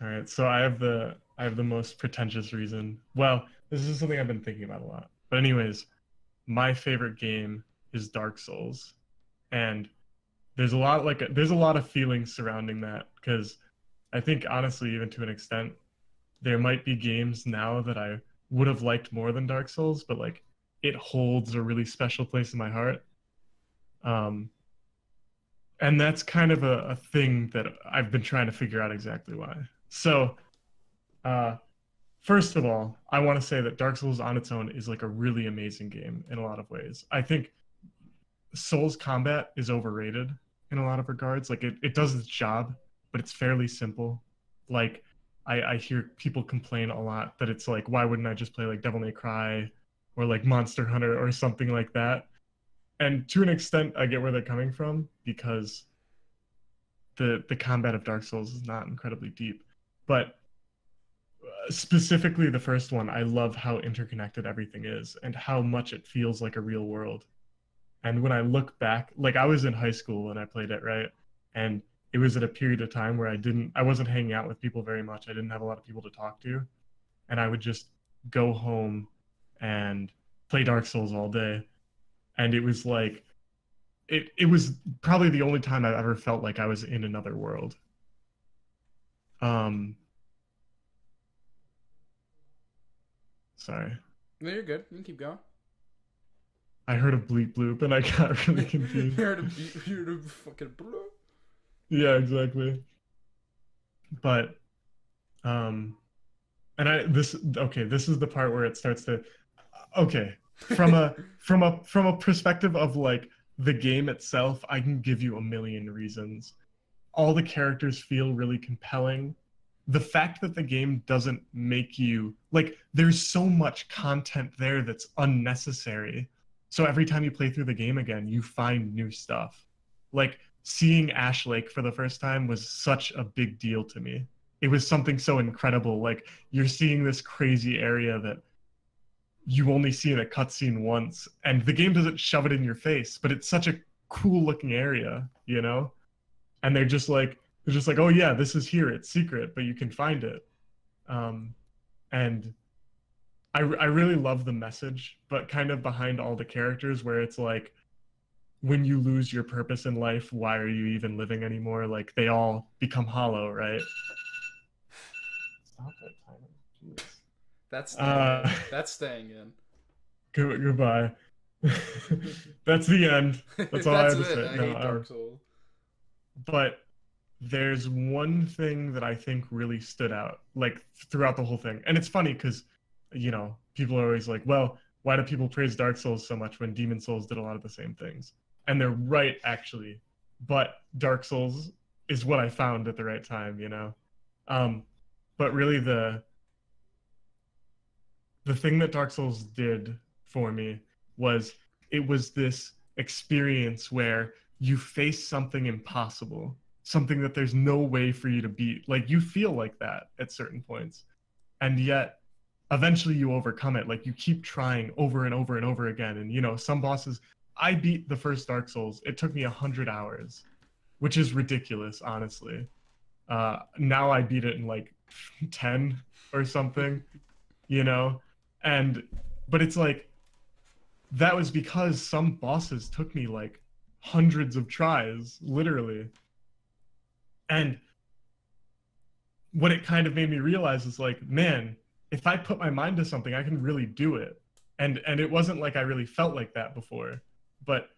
All right, so I have the most pretentious reason. Well, this is something I've been thinking about a lot. But anyways, my favorite game is Dark Souls, and there's a lot of feelings surrounding that because I think honestly, even to an extent, there might be games now that I would have liked more than Dark Souls, but like it holds a really special place in my heart. Um, and that's kind of a thing that I've been trying to figure out exactly why. So, uh, first of all, I want to say that Dark Souls on its own is like a really amazing game in a lot of ways. I think Souls combat is overrated in a lot of regards. Like it does its job, but it's fairly simple. Like I hear people complain a lot that it's like, why wouldn't I just play like Devil May Cry or like Monster Hunter or something like that? And to an extent, I get where they're coming from because the combat of Dark Souls is not incredibly deep. But specifically the first one, I love how interconnected everything is and how much it feels like a real world. And when I look back, like I was in high school when I played it, right? And it was at a period of time where I wasn't hanging out with people very much. I didn't have a lot of people to talk to. And I would just go home and play Dark Souls all day. And it was like, it was probably the only time I've ever felt like I was in another world. Um, Sorry. No, you're good. You can keep going. I heard a bleep bloop and I got really confused. You heard a fucking bloop. Yeah, exactly. But um and I this okay, this is the part where it starts to okay, from a perspective of like the game itself, I can give you a million reasons. All the characters feel really compelling. The fact that the game doesn't make you like there's so much content there that's unnecessary. So every time you play through the game again, you find new stuff. Like seeing Ash Lake for the first time was such a big deal to me. It was something so incredible. Like you're seeing this crazy area that you only see in a cutscene once, and the game doesn't shove it in your face, but it's such a cool looking area, you know? And they're just like, oh yeah, this is here. It's secret, but you can find it. Um, and I really love the message, but kind of behind all the characters, where it's like, when you lose your purpose in life, why are you even living anymore? Like they all become hollow, right? Stop it, Tyler. Jeez. That's staying Uh, in. That's staying in. Goodbye. That's the end. That's all I That's have to it. say. I No, hate Dark Souls. but there's one thing that I think really stood out, like throughout the whole thing. And it's funny because, people are always like, well, why do people praise Dark Souls so much when Demon Souls did a lot of the same things? And they're right, actually. But Dark Souls is what I found at the right time. Um, but really, the thing that Dark Souls did for me was it was this experience where you face something impossible, something that there's no way for you to beat. Like you feel like that at certain points. And yet eventually you overcome it. Like you keep trying over and over and over again. And some bosses, I beat the first Dark Souls. It took me 100 hours, which is ridiculous, honestly. Now I beat it in like 10 or something, you know? And but it's like that was because some bosses took me like hundreds of tries, literally. And what it kind of made me realize is like, man, if I put my mind to something, I can really do it. And it wasn't like I really felt like that before, but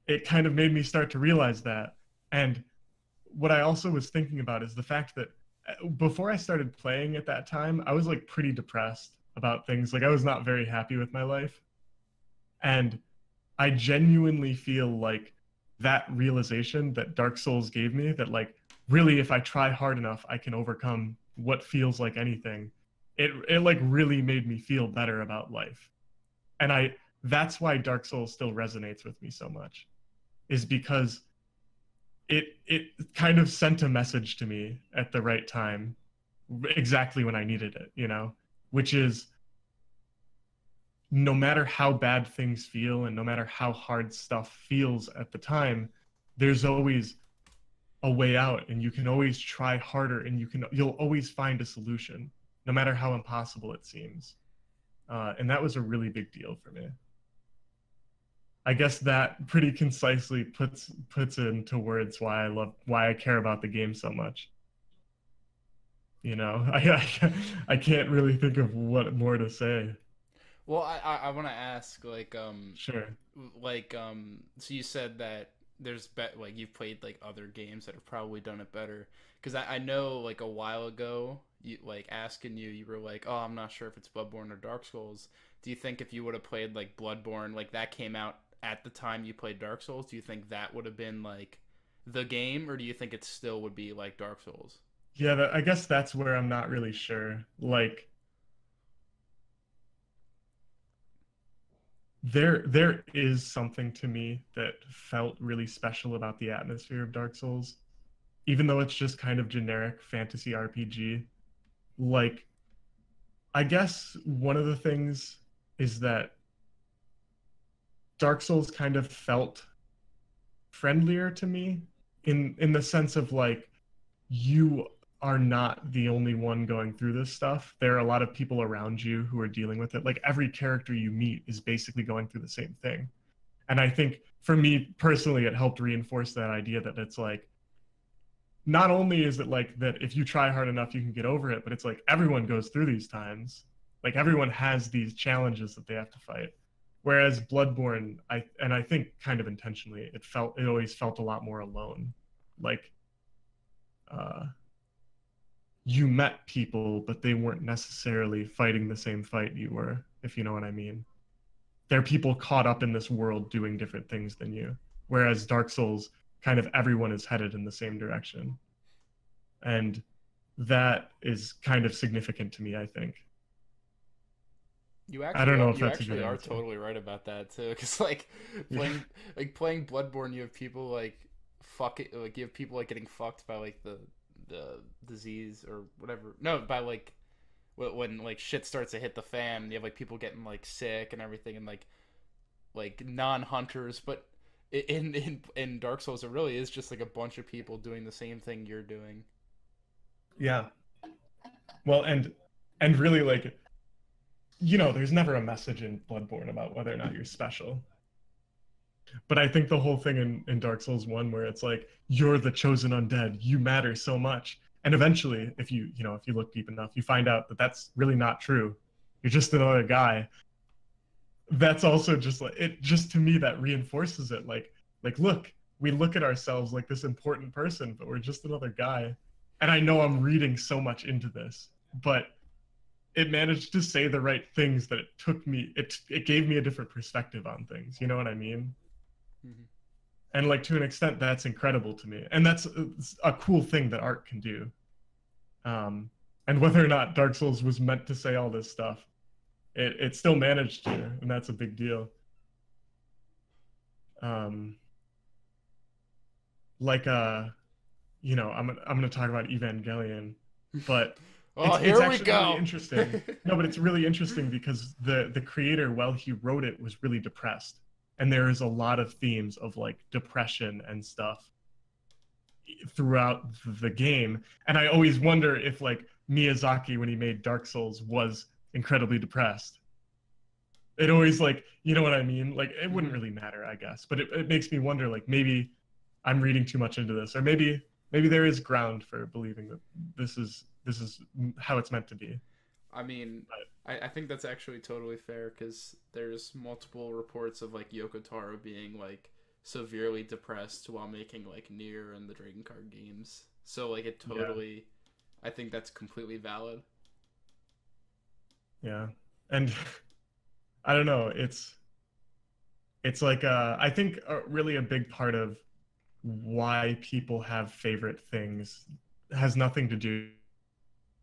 it kind of made me start to realize that. And what I also was thinking about is the fact that before I started playing at that time, I was like pretty depressed about things. Like I was not very happy with my life. And I genuinely feel like that realization that Dark Souls gave me, that like really if I try hard enough, I can overcome what feels like anything. It like really made me feel better about life. And that's why Dark Souls still resonates with me so much, is because it kind of sent a message to me at the right time, exactly when I needed it, which is no matter how bad things feel and no matter how hard stuff feels at the time, there's always a way out, and you can always try harder, and you'll always find a solution, no matter how impossible it seems. And that was a really big deal for me. I guess that pretty concisely puts into words why I care about the game so much. You know, I can't really think of what more to say. Well, I want to ask, like, Sure. so you said that like you've played like other games that have probably done it better. Because I know like a while ago, you like asking you were like, oh, I'm not sure if it's Bloodborne or Dark Souls. Do you think if you would have played like Bloodborne, like that came out at the time you played Dark Souls, do you think that would have been like the game, or do you think it still would be like Dark Souls? Yeah, I guess that's where I'm not really sure. Like, there is something to me that felt really special about the atmosphere of Dark Souls, even though it's just kind of generic fantasy RPG. Like, I guess one of the things is that Dark Souls kind of felt friendlier to me in the sense of like you are not the only one going through this stuff. There are a lot of people around you who are dealing with it. Like every character you meet is basically going through the same thing. And I think for me personally, it helped reinforce that idea that it's like, not only is it like that if you try hard enough, you can get over it, but it's like everyone goes through these times. Like everyone has these challenges that they have to fight. Whereas Bloodborne, I think kind of intentionally, it always felt a lot more alone. Like, uh, you met people, but they weren't necessarily fighting the same fight you were, if you know what I mean. They're people caught up in this world doing different things than you. Whereas Dark Souls, kind of everyone is headed in the same direction. And that is kind of significant to me, I think. I don't know if You that's a good actually are answer. totally right about that too. Because like playing playing Bloodborne, you have people like fuck it, like you have people like getting fucked by like the disease or whatever. No, by like when like shit starts to hit the fan, you have like people getting like sick and everything, and like non-hunters. But in Dark Souls, it really is just like a bunch of people doing the same thing you're doing. Yeah. Well, and really like, you know, there's never a message in Bloodborne about whether or not you're special. But I think the whole thing in Dark Souls 1 where it's like you're the chosen undead, you matter so much. And eventually, if you look deep enough, you find out that that's really not true. You're just another guy. That's also just like it just to me that reinforces it like look, we look at ourselves like this important person, but we're just another guy. And I know I'm reading so much into this, but it managed to say the right things that it gave me a different perspective on things, you know what I mean? Mm-hmm. And like to an extent that's incredible to me, and that's a cool thing that art can do. And whether or not Dark Souls was meant to say all this stuff, it still managed to, and that's a big deal. um like I'm gonna talk about Evangelion, but Oh, it's here we actually really go. interesting. No, but it's really interesting because the creator, while he wrote it, was really depressed, and there is a lot of themes of like depression and stuff throughout the game. And I always wonder if like Miyazaki, when he made Dark Souls, was incredibly depressed. It always like, you know what I mean? Like it wouldn't Mhm. really matter, I guess, but it makes me wonder like maybe I'm reading too much into this, or maybe there is ground for believing that this is how it's meant to be. I mean, But I think that's actually totally fair because there's multiple reports of like Yoko Taro being like severely depressed while making like Nier and the Dragon Card games. So like it yeah, totally, I think that's completely valid. yeah, and I don't know. It's like I think really a big part of why people have favorite things has nothing to do.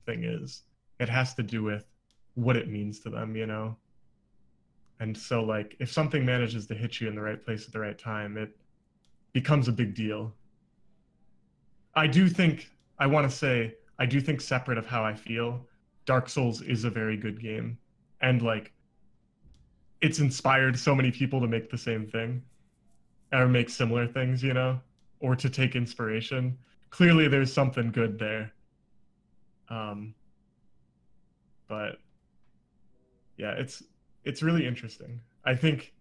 Thing is, it has to do with what it means to them, you know. And so like if something manages to hit you in the right place at the right time, it becomes a big deal. I do think I want to say I do think separate of how I feel, Dark Souls is a very good game, and like it's inspired so many people to make the same thing or make similar things, you know, or to take inspiration. clearly there's something good there. Um, but yeah, it's really interesting. I think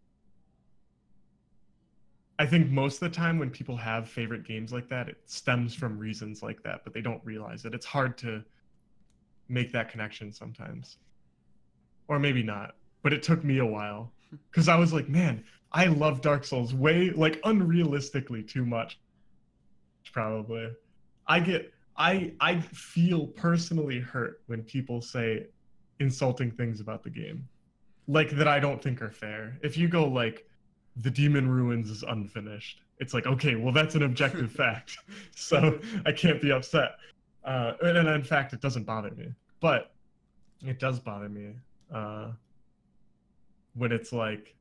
most of the time when people have favorite games like that, it stems from reasons like that, but they don't realize it. It's hard to make that connection sometimes. Or maybe not. But it took me a while. Because I was like, man, I love Dark Souls way, like, unrealistically too much, probably. I feel personally hurt when people say insulting things about the game. Like that I don't think are fair. If you go like the Demon Ruins is unfinished, it's like, okay, well that's an objective fact. So I can't be upset. And in fact it doesn't bother me. But it does bother me uh, when it's like,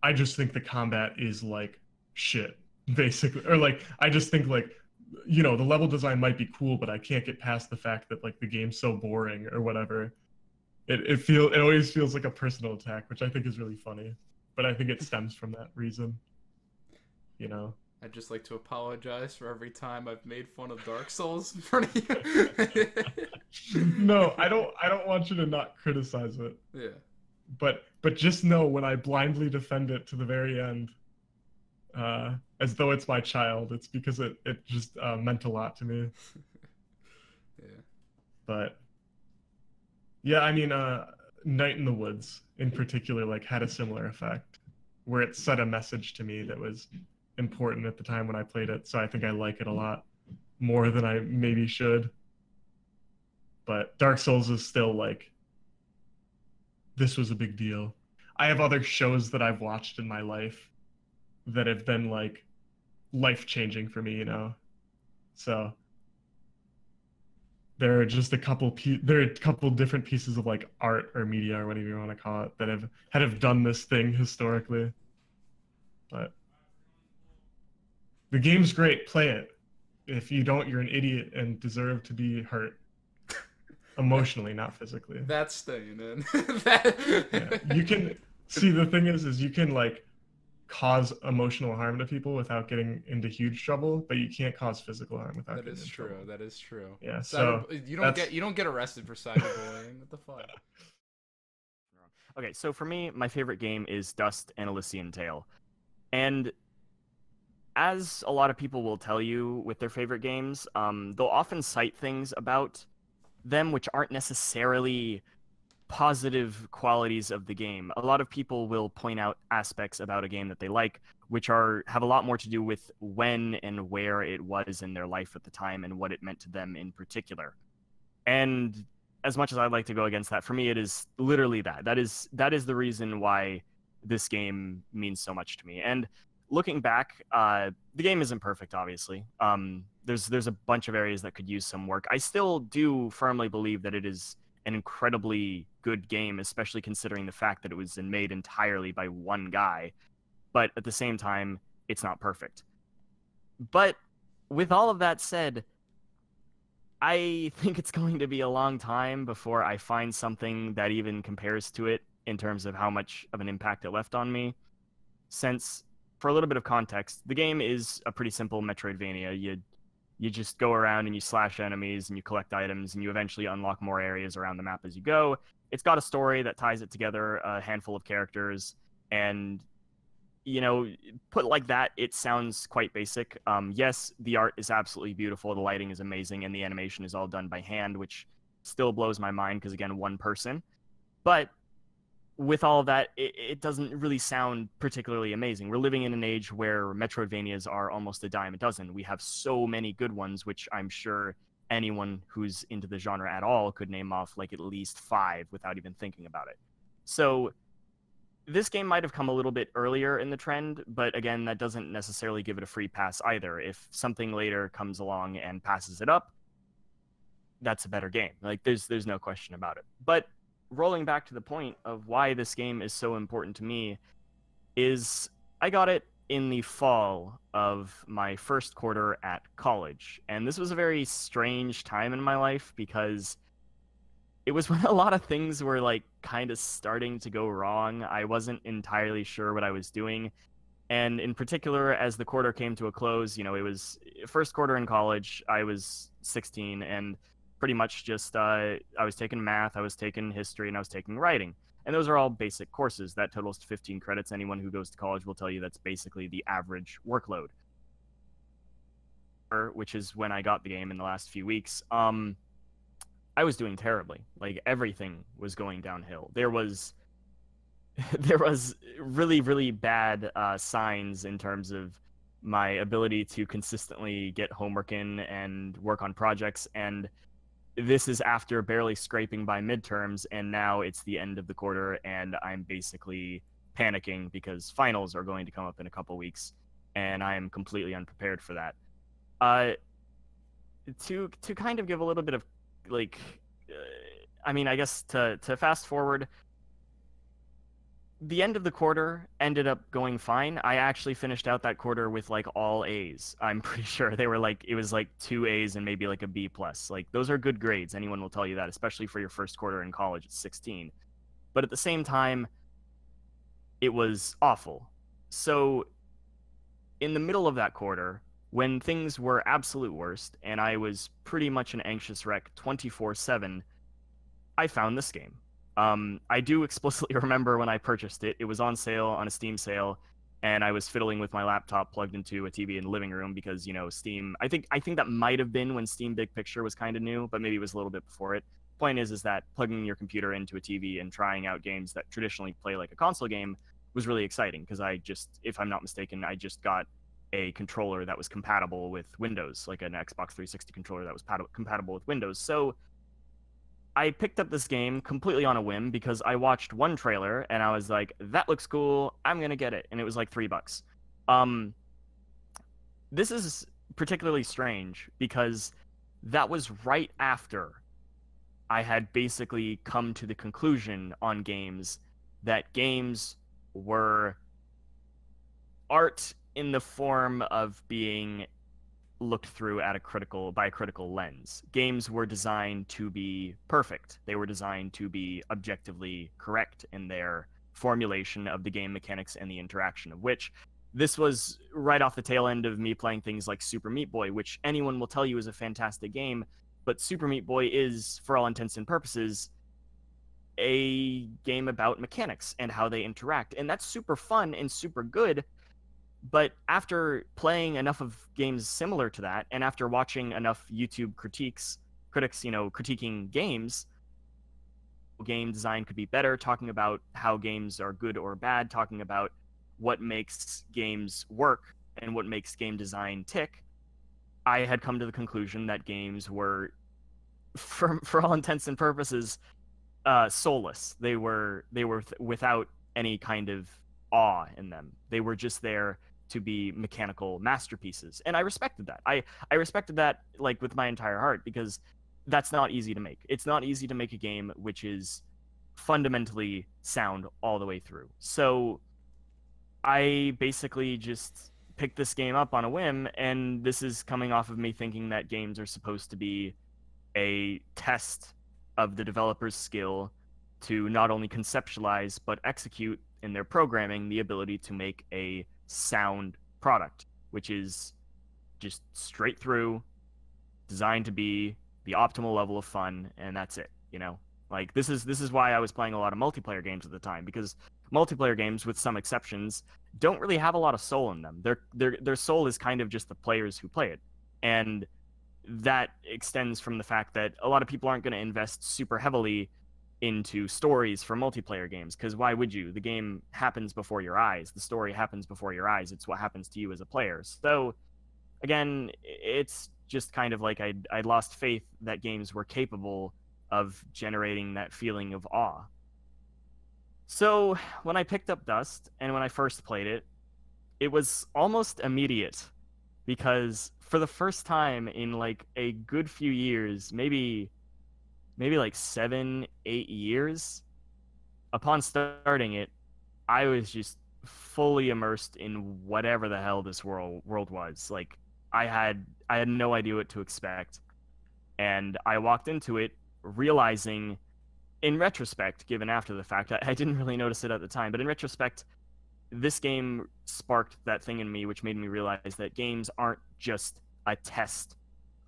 I just think the combat is like shit, basically. Or like, I just think like, the level design might be cool, but I can't get past the fact that like the game's so boring or whatever. It always feels like a personal attack, which I think is really funny. But I think it stems from that reason, you know. I'd just like to apologize for every time I've made fun of Dark Souls in front of you. No, I don't want you to not criticize it. Yeah. But just know when I blindly defend it to the very end, as though it's my child, it's because it just meant a lot to me. Yeah. But yeah, I mean, Night in the Woods in particular, like, had a similar effect, where it set a message to me that was important at the time when I played it. So I think I like it a lot more than I maybe should. But Dark Souls is still like, this was a big deal. I have other shows that I've watched in my life that have been like life changing for me. So there are just there are a couple different pieces of like art or media or whatever you want to call it that have done this thing historically. But the game's great. Play it. If you don't, you're an idiot and deserve to be hurt emotionally, not physically. That's staying in. Yeah. You can see, the thing is you can like cause emotional harm to people without getting into huge trouble, but you can't cause physical harm without getting into trouble. That is true. Yeah, so you don't get arrested for cyberbullying. What the fuck? Okay, so for me, my favorite game is Dust and Elysian Tale. And as a lot of people will tell you with their favorite games, they'll often cite things about them which aren't necessarily positive qualities of the game. A lot of people will point out aspects about a game that they like, which have a lot more to do with when and where it was in their life at the time and what it meant to them in particular. And as much as I'd like to go against that, for me it is literally that. That is the reason why this game means so much to me. And looking back, the game isn't perfect, obviously. There's a bunch of areas that could use some work. I still do firmly believe that it is an incredibly good game, especially considering the fact that it was made entirely by one guy. But at the same time, it's not perfect. But with all of that said, I think it's going to be a long time before I find something that even compares to it in terms of how much of an impact it left on me. Since, for a little bit of context, the game is a pretty simple Metroidvania. You just go around and you slash enemies and you collect items and you eventually unlock more areas around the map as you go. It's got a story that ties it together, a handful of characters, and, put like that, it sounds quite basic. Yes, the art is absolutely beautiful, the lighting is amazing, and the animation is all done by hand, which still blows my mind because, again, one person. But with all of that, it doesn't really sound particularly amazing. We're living in an age where Metroidvanias are almost a dime a dozen. We have so many good ones, which I'm sure anyone who's into the genre at all could name off like at least 5 without even thinking about it. So this game might have come a little bit earlier in the trend, but again, that doesn't necessarily give it a free pass either. If something later comes along and passes it up, that's a better game. Like, there's no question about it. But rolling back to the point of why this game is so important to me is I got it in the fall of my first quarter at college. And this was a very strange time in my life because it was when a lot of things were like kind of starting to go wrong. I wasn't entirely sure what I was doing. And in particular, as the quarter came to a close, it was first quarter in college. I was 16, and pretty much just I was taking math, I was taking history, and I was taking writing. And those are all basic courses. That totals to 15 credits. Anyone who goes to college will tell you that's basically the average workload. Which is when I got the game in the last few weeks. I was doing terribly. Like, everything was going downhill. There was really, really bad signs in terms of my ability to consistently get homework in and work on projects. And this is after barely scraping by midterms, and now it's the end of the quarter, and I'm basically panicking because finals are going to come up in a couple weeks, and I am completely unprepared for that. To kind of give a little bit of like, I guess to fast forward, the end of the quarter ended up going fine. I actually finished out that quarter with like all A's. I'm pretty sure they were like, it was like 2 A's and maybe like a B plus. Like, those are good grades. Anyone will tell you that, especially for your first quarter in college at 16. But at the same time, it was awful. So in the middle of that quarter, when things were absolute worst and I was pretty much an anxious wreck 24/7, I found this game. I do explicitly remember when I purchased it. It was on sale on a Steam sale, and I was fiddling with my laptop plugged into a TV in the living room because, Steam. I think that might have been when Steam Big Picture was kind of new, but maybe it was a little bit before it. Point is that plugging your computer into a TV and trying out games that traditionally play like a console game was really exciting because if I'm not mistaken, I just got a controller that was compatible with Windows, like an Xbox 360 controller that was compatible with Windows. So I picked up this game completely on a whim because I watched one trailer and I was like, that looks cool, I'm gonna get it. And it was like $3. This is particularly strange because that was right after I had basically come to the conclusion on games that games were art in the form of being looked through by a critical lens. Games were designed to be perfect. They were designed to be objectively correct in their formulation of the game mechanics and the interaction of which. This was right off the tail end of me playing things like Super Meat Boy, which anyone will tell you is a fantastic game, but Super Meat Boy is, for all intents and purposes, a game about mechanics and how they interact. And that's super fun and super good. But after playing enough of games similar to that, and after watching enough YouTube critics, critiquing games, game design could be better, talking about how games are good or bad, talking about what makes games work and what makes game design tick, I had come to the conclusion that games were, for all intents and purposes, soulless. They were without any kind of awe in them. They were just there to be mechanical masterpieces, and I respected that. I respected that like with my entire heart because that's not easy to make. It's not easy to make a game which is fundamentally sound all the way through. So I basically just picked this game up on a whim, and this is coming off of me thinking that games are supposed to be a test of the developer's skill to not only conceptualize but execute in their programming the ability to make a sound product, which is just straight through, designed to be the optimal level of fun, and that's it. Like, this is why I was playing a lot of multiplayer games at the time, because multiplayer games, with some exceptions, don't really have a lot of soul in them. Their soul is kind of just the players who play it, and that extends from the fact that a lot of people aren't going to invest super heavily into stories for multiplayer games, because why would you? The game happens before your eyes. The story happens before your eyes. It's what happens to you as a player. So, again, it's just kind of like I'd lost faith that games were capable of generating that feeling of awe. So, when I picked up Dust, and when I first played it, it was almost immediate, because for the first time in like a good few years, maybe like 7-8 years, upon starting it, I was just fully immersed in whatever the hell this world was. Like, I had no idea what to expect, and I walked into it realizing, in retrospect, given after the fact, I didn't really notice it at the time, but in retrospect, this game sparked that thing in me which made me realize that games aren't just a test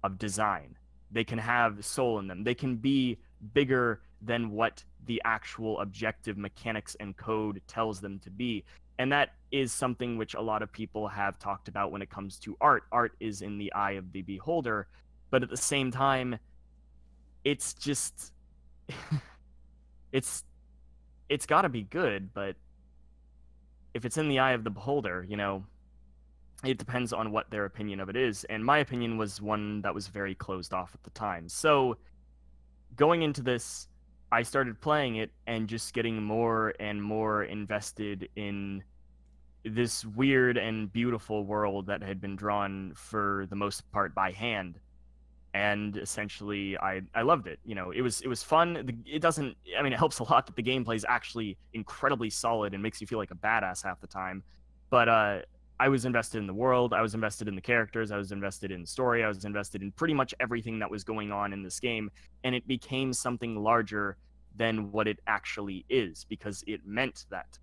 of design. They can have soul in them. They can be bigger than what the actual objective mechanics and code tells them to be. And that is something which a lot of people have talked about when it comes to art. Art is in the eye of the beholder, but at the same time, it's just it's got to be good, but if it's in the eye of the beholder, it depends on what their opinion of it is. And my opinion was one that was very closed off at the time. So going into this, I started playing it and just getting more and more invested in this weird and beautiful world that had been drawn for the most part by hand. And essentially, I loved it. It was fun. It doesn't. I mean, it helps a lot that the gameplay is actually incredibly solid and makes you feel like a badass half the time. But I was invested in the world. I was invested in the characters. I was invested in the story. I was invested in pretty much everything that was going on in this game, and it became something larger than what it actually is because it meant that.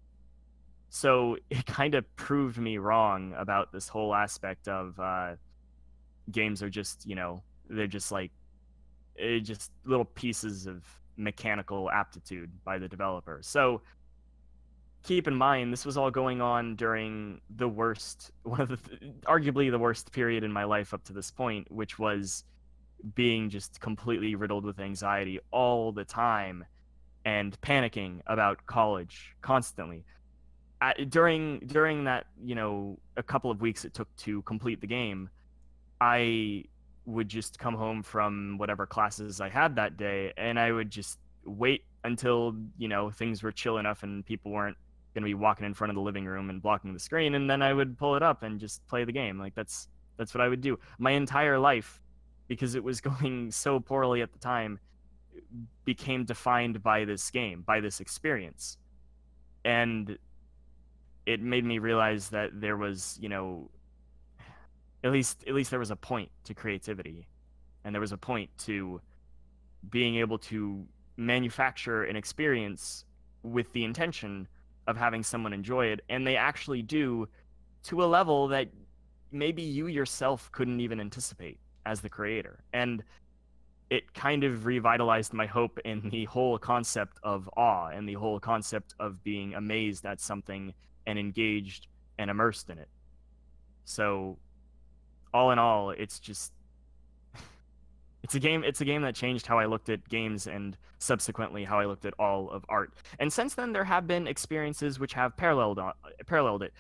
So it kind of proved me wrong about this whole aspect of games are just, they're just like just little pieces of mechanical aptitude by the developer. So keep in mind, this was all going on during the worst, arguably the worst period in my life up to this point, which was being just completely riddled with anxiety all the time and panicking about college constantly. During that, a couple of weeks it took to complete the game, I would just come home from whatever classes I had that day, and I would just wait until, things were chill enough and people weren't going to be walking in front of the living room and blocking the screen, and then I would pull it up and just play the game. Like, that's what I would do. My entire life, because it was going so poorly at the time, became defined by this game, by this experience. And it made me realize that there was, at least there was a point to creativity, and there was a point to being able to manufacture an experience with the intention of having someone enjoy it, and they actually do, to a level that maybe you yourself couldn't even anticipate as the creator. And it kind of revitalized my hope in the whole concept of awe and the whole concept of being amazed at something and engaged and immersed in it. So all in all, it's just it's a game that changed how I looked at games and subsequently how I looked at all of art. And since then there have been experiences which have paralleled it.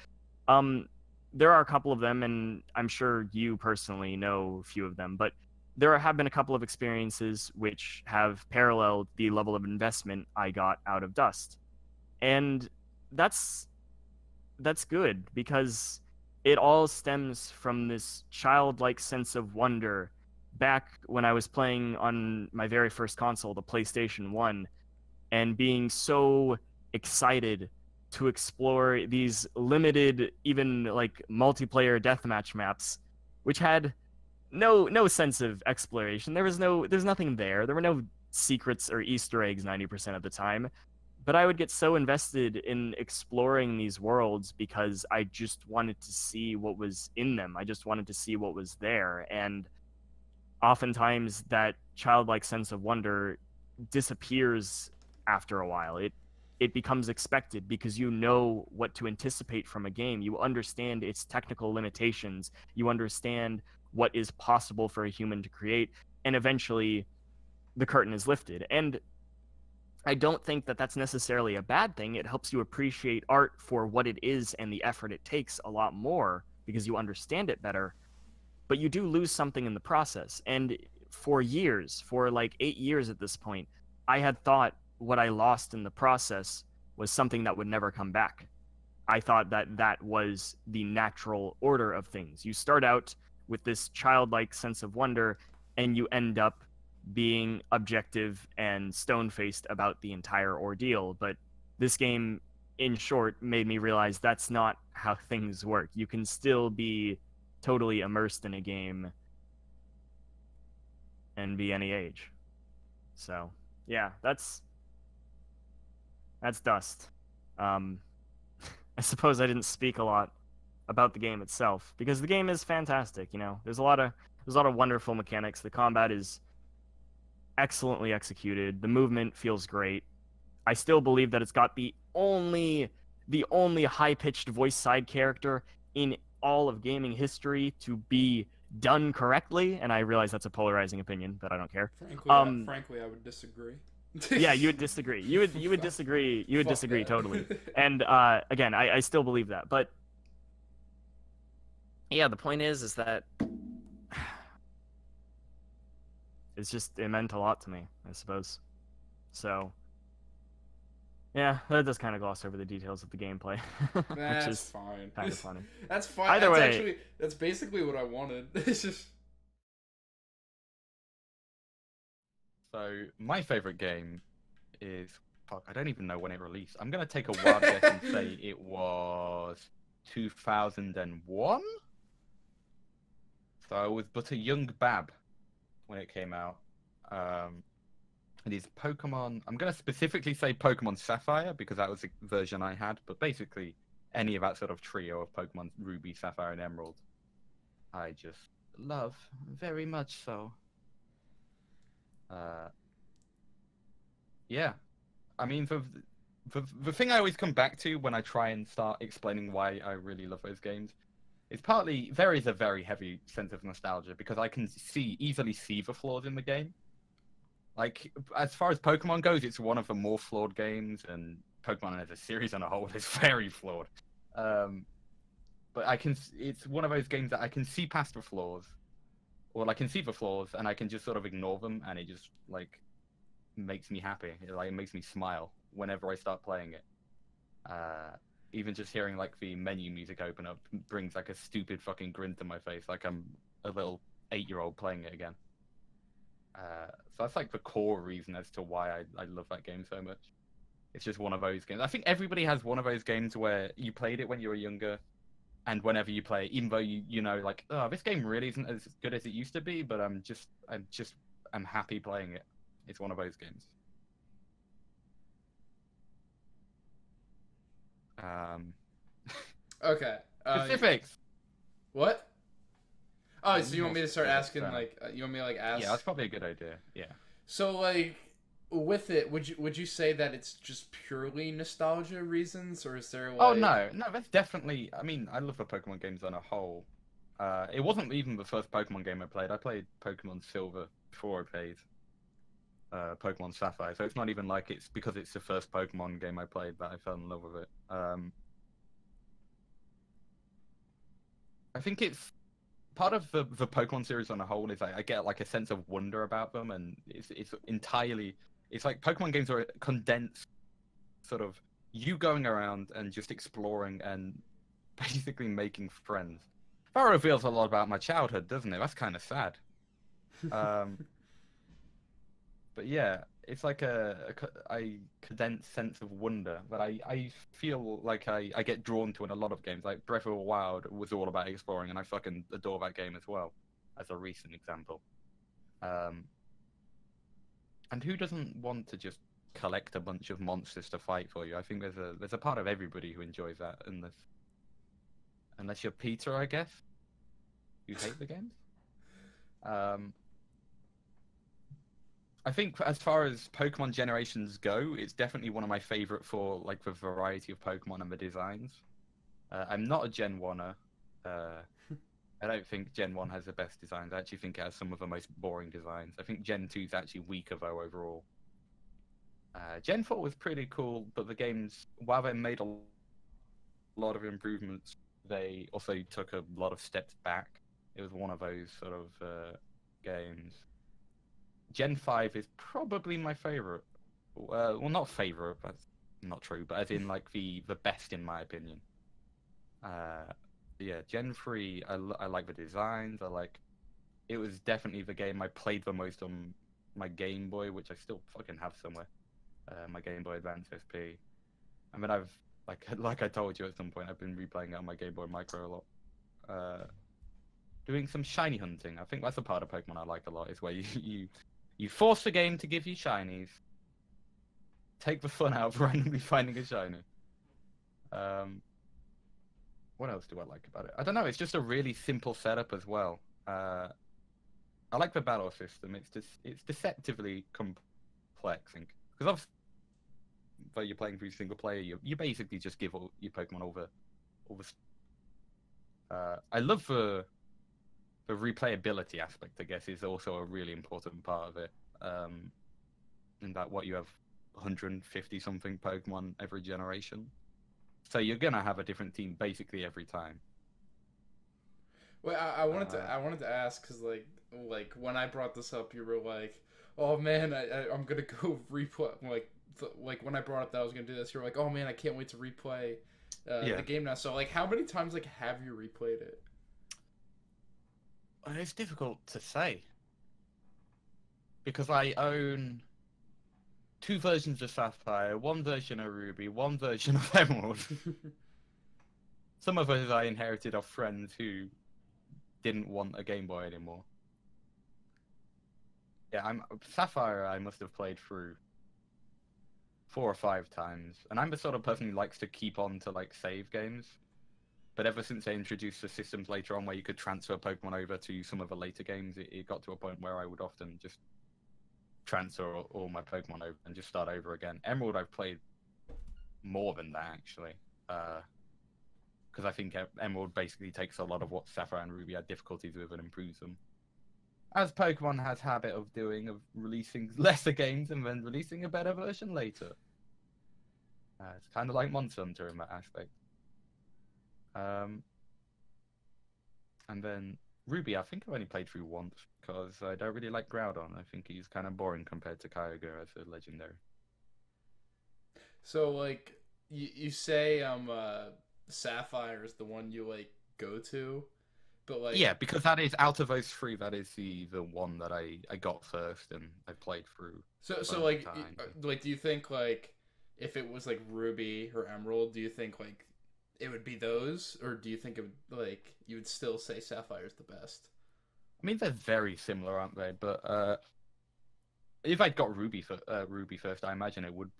There are a couple of them, and I'm sure you personally know a few of them, but there have been a couple of experiences which have paralleled the level of investment I got out of Dust. And that's good, because it all stems from this childlike sense of wonder back when I was playing on my very first console, the PlayStation 1, and being so excited to explore these limited, even like multiplayer deathmatch maps, which had no sense of exploration. There's nothing there. There were no secrets or Easter eggs 90% of the time. But I would get so invested in exploring these worlds because I just wanted to see what was in them. I just wanted to see what was there. And oftentimes that childlike sense of wonder disappears after a while. It becomes expected because you know what to anticipate from a game. You understand its technical limitations. You understand what is possible for a human to create. And eventually the curtain is lifted. And I don't think that that's necessarily a bad thing. It helps you appreciate art for what it is and the effort it takes a lot more because you understand it better. But you do lose something in the process. And for years, for like 8 years at this point, I had thought what I lost in the process was something that would never come back. I thought that that was the natural order of things. You start out with this childlike sense of wonder, and you end up being objective and stone-faced about the entire ordeal. But this game, in short, made me realize that's not how things work. You can still be totally immersed in a game and be any age. So, yeah, that's Dust. I suppose I didn't speak a lot about the game itself because the game is fantastic. You know, there's a lot of wonderful mechanics. The combat is excellently executed. The movement feels great. I still believe that it's got the only high-pitched voice side character in all of gaming history to be done correctly, and I realize that's a polarizing opinion, but I don't care. Frankly, I would disagree. Yeah, you would disagree. You would disagree. You would Fuck disagree that. totally. And again, I still believe that. But yeah, the point is that it meant a lot to me, I suppose. So yeah, that does kind of gloss over the details of the gameplay, which That's is fine. kind of funny. That's fine. Either that's way- actually that's basically what I wanted. It's just So my favorite game is fuck. I don't even know when it released. I'm gonna take a wild guess and say it was 2001. So I was but a young bab when it came out. It is Pokemon. I'm gonna specifically say Pokemon Sapphire because that was the version I had. But basically, any of that sort of trio of Pokemon Ruby, Sapphire, and Emerald, I just love very much so. Yeah, I mean, the thing I always come back to when I try and start explaining why I really love those games is partly there is a very heavy sense of nostalgia because I can easily see the flaws in the game. Like, as far as Pokemon goes, it's one of the more flawed games, and Pokemon as a series on a whole is very flawed. But it's one of those games that I can see past the flaws, or I can see the flaws and I can just sort of ignore them, and it just like makes me happy. It makes me smile whenever I start playing it. Even just hearing like the menu music open up brings like a stupid fucking grin to my face, like I'm a little 8-year-old playing it again. So that's like the core reason as to why I love that game so much. It's just one of those games. I think everybody has one of those games where you played it when you were younger, and whenever you play it, even though you know like, oh, this game really isn't as good as it used to be, but I'm happy playing it. It's one of those games. okay. Specifics. What? Oh, so you more want me to start specifics, asking like you want me to like ask? Yeah, that's probably a good idea. Yeah. So like with it, would you say that it's just purely nostalgia reasons, or is there like? Oh no, that's definitely. I mean, I love the Pokemon games on a whole. It wasn't even the first Pokemon game I played. I played Pokemon Silver before I played Pokemon Sapphire, so it's not even like it's because it's the first Pokemon game I played that I fell in love with it. I think it's part of the Pokemon series on a whole is I get like a sense of wonder about them, and it's entirely. It's like Pokemon games are condensed, sort of you going around and just exploring and basically making friends. That reveals a lot about my childhood, doesn't it? That's kind of sad. But yeah, it's like a condensed sense of wonder that I feel like I get drawn to in a lot of games. Like Breath of the Wild was all about exploring, and I fucking adore that game as well, as a recent example. And who doesn't want to just collect a bunch of monsters to fight for you? I think there's a part of everybody who enjoys that, unless you're Peter, I guess. You hate the games. I think as far as Pokemon generations go, it's definitely one of my favorite for like the variety of Pokemon and the designs. I'm not a Gen 1er. I don't think Gen 1 has the best designs. I actually think it has some of the most boring designs. I think Gen 2 is actually weaker, though, overall. Gen 4 was pretty cool, but the games, while they made a lot of improvements, they also took a lot of steps back. It was one of those sort of games. Gen 5 is probably my favorite. Well, not favorite, that's not true, but as in, like, the best, in my opinion. Yeah, Gen 3, I like the designs. It was definitely the game I played the most on my Game Boy, which I still fucking have somewhere. My Game Boy Advance SP. I mean, I've like I told you at some point, I've been replaying it on my Game Boy Micro a lot. Doing some shiny hunting. I think that's a part of Pokemon I like a lot. Is where you force the game to give you shinies. Take the fun out of randomly finding a shiny. what else do I like about it? I don't know. It's just a really simple setup as well. I like the battle system. It's deceptively complex, because obviously, though you're playing through single player, you basically just give all your Pokemon over. I love the replayability aspect. I guess is also a really important part of it. In that what you have 150 something Pokemon every generation, so you're gonna have a different team basically every time. Well, I wanted to ask because like when I brought this up, you were like, "Oh man, I'm gonna go replay." Like when I brought up that I was gonna do this, you were like, "Oh man, I can't wait to replay the game now." So like, how many times like have you replayed it? It's difficult to say because I own 2 versions of Sapphire, 1 version of Ruby, 1 version of Emerald. Some of those I inherited off friends who didn't want a Game Boy anymore. Yeah, Sapphire. I must have played through 4 or 5 times, and I'm the sort of person who likes to keep on to like save games. But ever since they introduced the systems later on where you could transfer Pokemon over to some of the later games, it got to a point where I would often just transfer all my Pokemon over and just start over again. Emerald I've played more than that actually, because I think Emerald basically takes a lot of what Sapphire and Ruby had difficulties with and improves them. As Pokemon has habit of doing, of releasing lesser games and then releasing a better version later. It's kind of like Monster Hunter in that aspect. And then Ruby, I think I've only played through once because I don't really like Groudon. I think he's kind of boring compared to Kyogre as a legendary. So like you say Sapphire is the one you like go to, but like yeah, because that is out of those 3, that is the one that I got first and I played through. So like do you think like if it was like Ruby or Emerald, do you think like it would be those, or do you think it would, like you would still say Sapphire's the best? I mean, they're very similar, aren't they? But if I'd got Ruby first, I imagine it would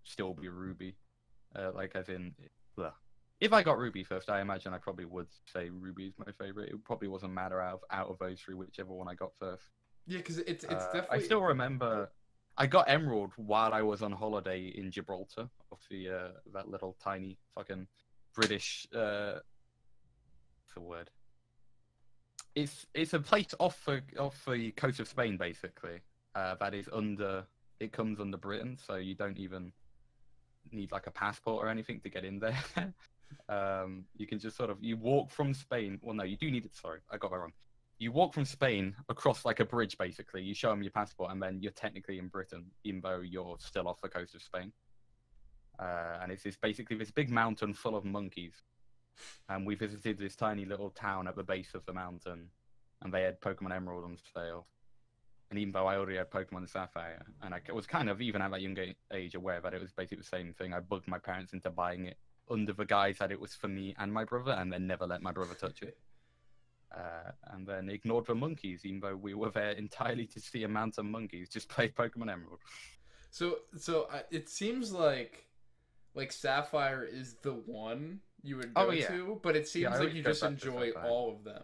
still be Ruby. Like as in, if I got Ruby first, I imagine I probably would say Ruby is my favorite. It probably wasn't matter out of those 3, whichever one I got first. Yeah, because it's definitely. I still remember I got Emerald while I was on holiday in Gibraltar, off that little tiny fucking British. What's the word? It's a place off the coast of Spain, basically. That is it comes under Britain, so you don't even need like a passport or anything to get in there. You can just you walk from Spain. Well, no, you do need it. Sorry, I got that wrong. You walk from Spain across like a bridge, basically. You show them your passport, and then you're technically in Britain, even though you're still off the coast of Spain. And it's basically this big mountain full of monkeys. And we visited this tiny little town at the base of the mountain, and they had Pokemon Emerald on sale. And even though I already had Pokemon Sapphire, and I was kind of, even at that young age, aware that it was basically the same thing, I bugged my parents into buying it under the guise that it was for me and my brother, and then never let my brother touch it. And then ignored the monkeys, even though we were there entirely to see a mountain of monkeys. Just played Pokemon Emerald. So it seems like Sapphire is the one you would go to, but it seems like you just enjoy all of them.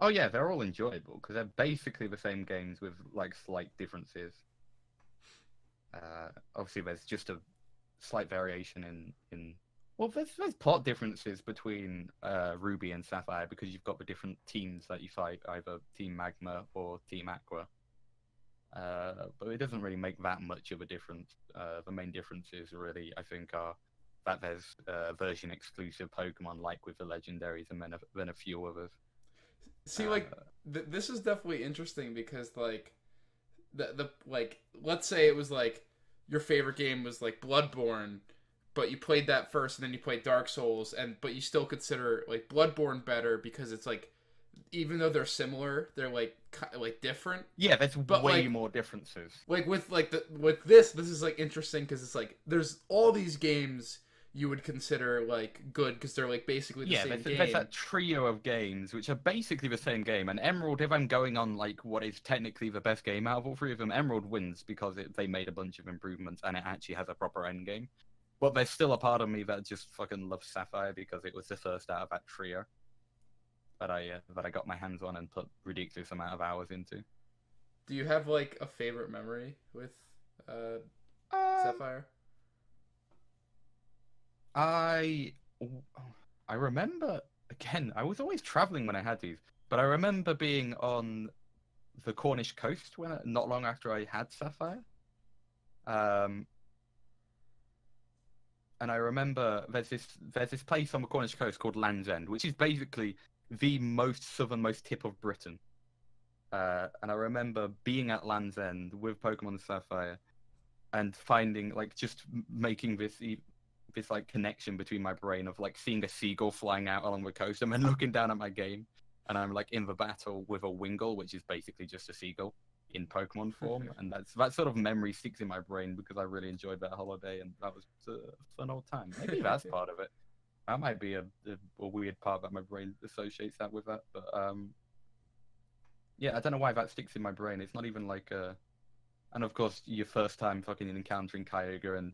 Oh yeah, they're all enjoyable because they're basically the same games with like slight differences. Obviously, there's just a slight variation in. Well, there's plot differences between Ruby and Sapphire because you've got the different teams that you fight, either Team Magma or Team Aqua. But it doesn't really make that much of a difference. The main differences really, I think, are that there's version exclusive Pokemon like with the legendaries, and then a few others. See, this is definitely interesting because like the let's say it was like your favorite game was like Bloodborne, but you played that first and then you played Dark Souls, but you still consider like Bloodborne better because it's like, even though they're similar, they're like different. Yeah, there's way more differences. Like with this is like interesting because it's like there's all these games you would consider like good because they're like basically the same game. There's that trio of games which are basically the same game. And Emerald, if I'm going on like what is technically the best game out of all 3 of them, Emerald wins because they made a bunch of improvements and it actually has a proper end game. But there's still a part of me that just fucking loves Sapphire because it was the first out of that trio that I got my hands on and put ridiculous amount of hours into. Do you have like a favorite memory with Sapphire? I remember, again, I was always traveling when I had these, but I remember being on the Cornish coast not long after I had Sapphire. And I remember there's this place on the Cornish coast called Land's End, which is basically the most southernmost tip of Britain. And I remember being at Land's End with Pokemon Sapphire and finding, like, just making this like connection between my brain of like seeing a seagull flying out along the coast and then looking down at my game, and I'm like in the battle with a Wingull, which is basically just a seagull in Pokemon form. And that sort of memory sticks in my brain because I really enjoyed that holiday, and that was a fun old time. Maybe that's part of it. That might be a weird part that my brain associates that with that, but yeah, I don't know why that sticks in my brain. It's not even like and of course your first time fucking encountering Kyogre, and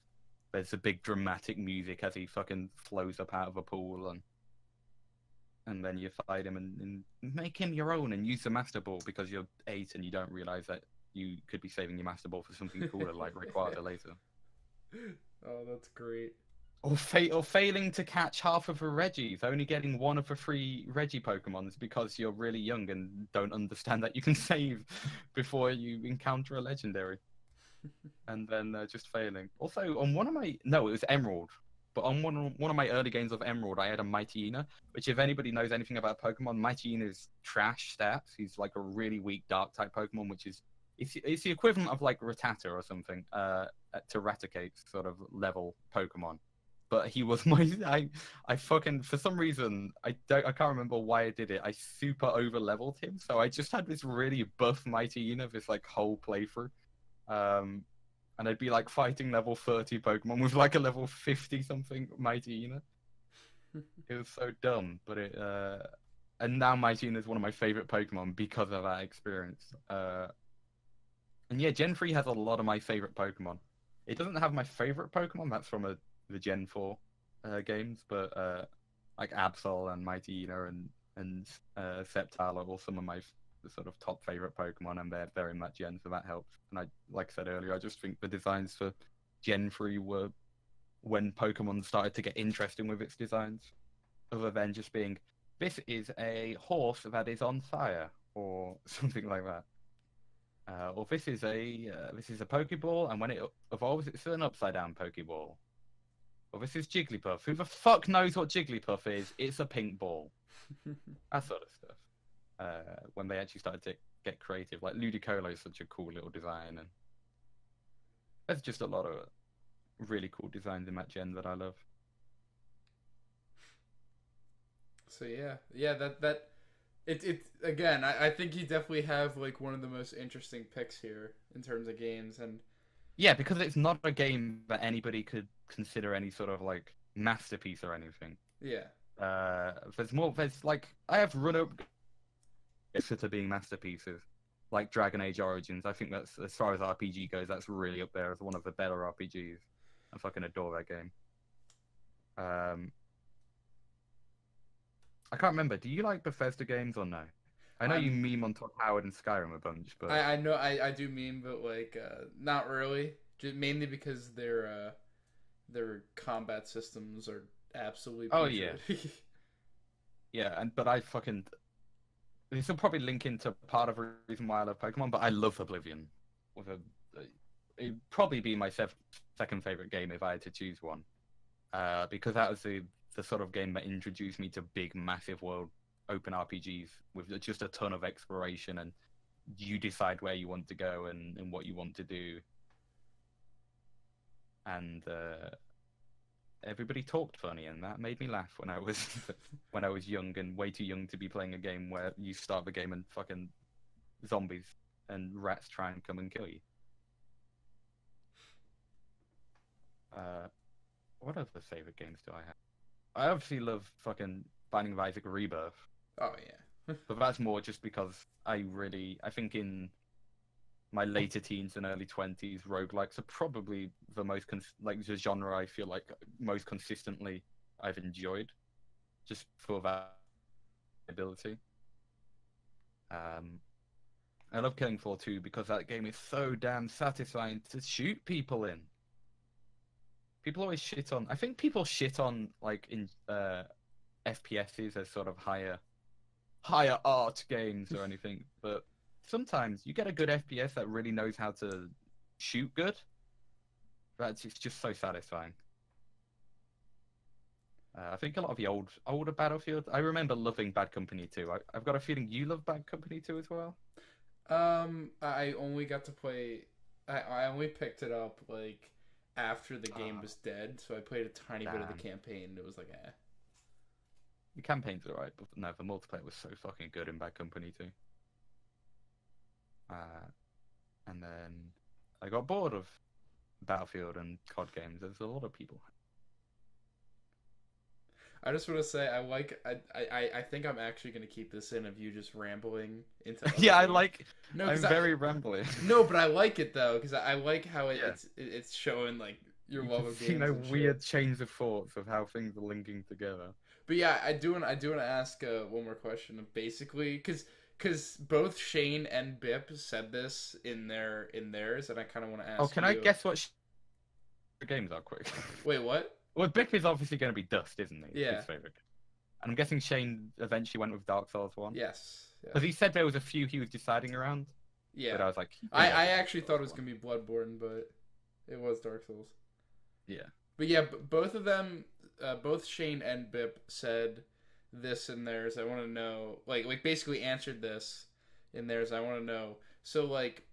there's a big dramatic music as he fucking flows up out of a pool, and then you fight him and make him your own and use the Master Ball because you're 8 and you don't realize that you could be saving your Master Ball for something cooler like Rayquaza later. Oh, that's great. Or failing to catch half of the Reggies, only getting one of the 3 Reggie Pokemons because you're really young and don't understand that you can save before you encounter a legendary. And then just failing. Also, on it was Emerald. But on one of my early games of Emerald, I had a Mightyena, which, if anybody knows anything about Pokemon, Mightyena is trash stats. He's like a really weak Dark type Pokemon, which is it's the equivalent of like Rattata or something, to Raticate's sort of level Pokemon. But he was I fucking, for some reason, I can't remember why I did it. I super over leveled him, so I just had this really buff Mightyena this like whole playthrough. And I'd be like fighting level 30 Pokemon with like a level 50 something Mightyena. It was so dumb, but and now Mightyena is one of my favorite Pokemon because of that experience. And yeah, Gen 3 has a lot of my favorite Pokemon. It doesn't have my favorite Pokemon, that's from the Gen 4 games, but like Absol and Mightyena and Sceptile are all some of my sort of top favorite Pokemon, and they're very much Gen, so that helps. And like I said earlier, I just think the designs for Gen 3 were when Pokemon started to get interesting with its designs, other than just being, this is a horse that is on fire, or something like that. Or this is a Pokeball, and when it evolves, it's an upside down Pokeball. Or this is Jigglypuff. Who the fuck knows what Jigglypuff is? It's a pink ball. That sort of stuff. When they actually started to get creative, like Ludicolo is such a cool little design, and there's just a lot of really cool designs in that gen that I love. So yeah, that it again. I think you definitely have like one of the most interesting picks here in terms of games, and yeah, because it's not a game that anybody could consider any sort of like masterpiece or anything. Yeah. There's like, I have run-up to being masterpieces, like Dragon Age Origins. I think that's, as far as RPG goes, that's really up there as one of the better RPGs. I fucking adore that game. I can't remember. Do you like Bethesda games or no? I know you meme on Todd Howard and Skyrim a bunch, but I know I do meme, but like not really. Just mainly because their combat systems are absolutely putrid. Oh yeah. Yeah, but I fucking, this will probably link into part of the reason why I love Pokemon, but I love Oblivion. It'd probably be my second favorite game if I had to choose one, because that was the sort of game that introduced me to big, massive world open RPGs with just a ton of exploration, and you decide where you want to go and what you want to do. And everybody talked funny, and that made me laugh when I was young and way too young to be playing a game where you start the game and fucking zombies and rats try and come and kill you. What other favorite games do I have? I obviously love fucking Binding of Isaac Rebirth. Oh yeah. But that's more just because I think my later teens and early 20s, roguelikes are probably the most like the genre I feel like most consistently I've enjoyed, just for that ability. I love Killing Floor 2 because that game is so damn satisfying to shoot people in. People always shit on. I think people shit on like in FPSs as sort of higher art games or anything, but sometimes you get a good FPS that really knows how to shoot good. It's just so satisfying. I think a lot of the older Battlefield. I remember loving Bad Company 2. I've got a feeling you love Bad Company 2 as well. I only got to play. I only picked it up like after the game was dead, so I played a tiny bit of the campaign. And it was like, eh. The campaign's alright, but no, the multiplayer was so fucking good in Bad Company 2. And then I got bored of Battlefield and COD games. There's a lot of people. I just want to say I think I'm actually gonna keep this in of you just rambling into. Yeah, games. I'm very rambling. No, but I like it though because I like how it's showing like your love of games. Weird chains of thoughts of how things are linking together. But yeah, I do want to ask one more question. Basically, because both Shane and Bip said this in theirs, and I kind of want to ask. Oh, can I guess what games are quick? Wait, what? Well, Bip is obviously going to be Dust, isn't he? Yeah. His favorite. And I'm guessing Shane eventually went with Dark Souls 1. Yes. Because he said there was a few he was deciding around. Yeah. But I was like, I actually thought it was going to be Bloodborne, but it was Dark Souls. Yeah. But yeah, both of them, both Shane and Bip said this in theirs. I want to know, like basically answered this in theirs. I want to know. So like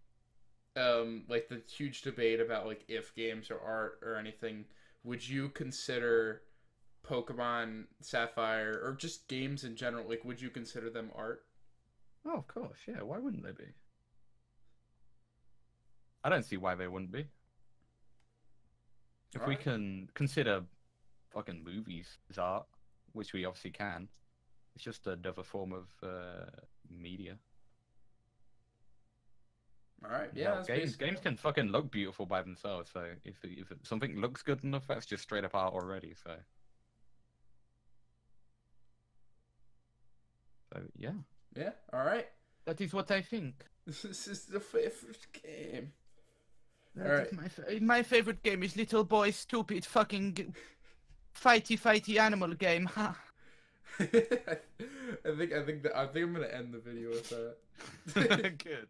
the huge debate about like if games are art or anything. Would you consider Pokemon Sapphire or just games in general? Like, would you consider them art? Oh, of course, yeah. Why wouldn't they be? I don't see why they wouldn't be. If we can consider fucking movies as art, which we obviously can, it's just another form of media. All right, yeah. Games can fucking look beautiful by themselves. So if something looks good enough, that's just straight up art already. So yeah. Yeah. All right. That is what I think. This is the favorite game. That is my favorite game is Little Boy Stupid fucking fighty animal game. Ha. I think I'm gonna end the video with that. Good.